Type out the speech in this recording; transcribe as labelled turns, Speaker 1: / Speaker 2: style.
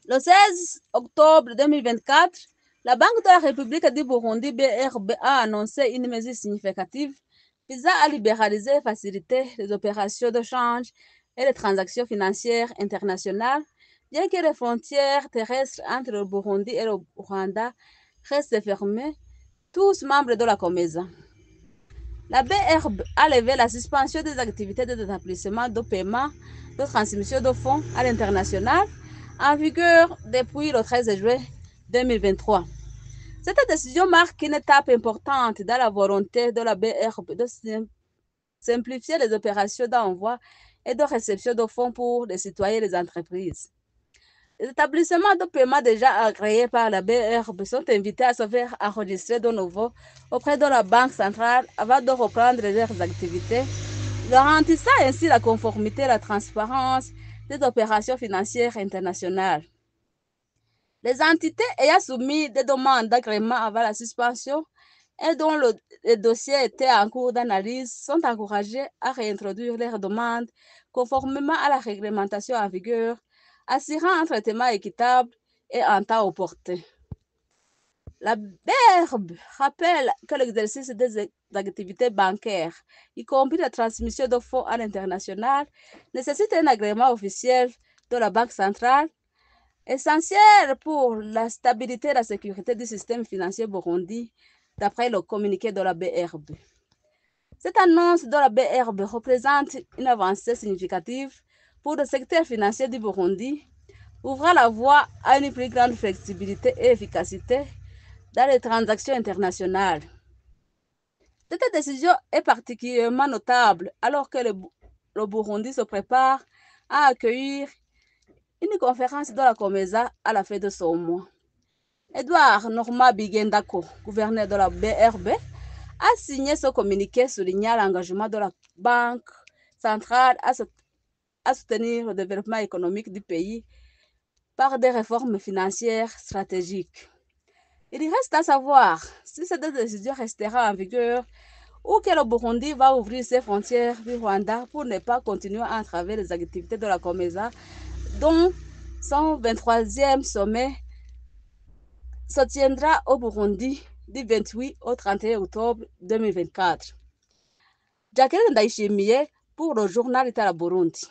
Speaker 1: Le 16 octobre 2024, la Banque de la République du Burundi, BRB, a annoncé une mesure significative visant à libéraliser et faciliter les opérations de change et les transactions financières internationales, bien que les frontières terrestres entre le Burundi et le Rwanda restent fermées, tous membres de la COMESA. La BRB a levé la suspension des activités de établissement de paiement de transmission de fonds à l'international en vigueur depuis le 13 juillet 2023. Cette décision marque une étape importante dans la volonté de la BRB de simplifier les opérations d'envoi et de réception de fonds pour les citoyens et les entreprises. Les établissements de paiement déjà agréés par la BRB sont invités à se faire enregistrer de nouveau auprès de la Banque centrale avant de reprendre leurs activités, garantissant ainsi la conformité et la transparence des opérations financières internationales. Les entités ayant soumis des demandes d'agrément avant la suspension et dont le dossier était en cours d'analyse sont encouragées à réintroduire leurs demandes conformément à la réglementation en vigueur, assurant un traitement équitable et en temps opportun. La BRB rappelle que l'exercice des activités bancaires, y compris la transmission de fonds à l'international, nécessite un agrément officiel de la Banque centrale, essentiel pour la stabilité et la sécurité du système financier burundi, d'après le communiqué de la BRB. Cette annonce de la BRB représente une avancée significative pour le secteur financier du Burundi, ouvrant la voie à une plus grande flexibilité et efficacité dans les transactions internationales. Cette décision est particulièrement notable alors que le Burundi se prépare à accueillir une conférence de la COMESA à la fin de ce mois. Edouard Norma Bigendako, gouverneur de la BRB, a signé ce communiqué soulignant l'engagement de la Banque centrale à soutenir le développement économique du pays par des réformes financières stratégiques. Il reste à savoir si cette décision restera en vigueur ou que le Burundi va ouvrir ses frontières du Rwanda pour ne pas continuer à entraver les activités de la COMESA, dont son 23e sommet se tiendra au Burundi du 28 au 31 octobre 2024. Jacqueline Ndayishimiye pour le journal Itara Burundi.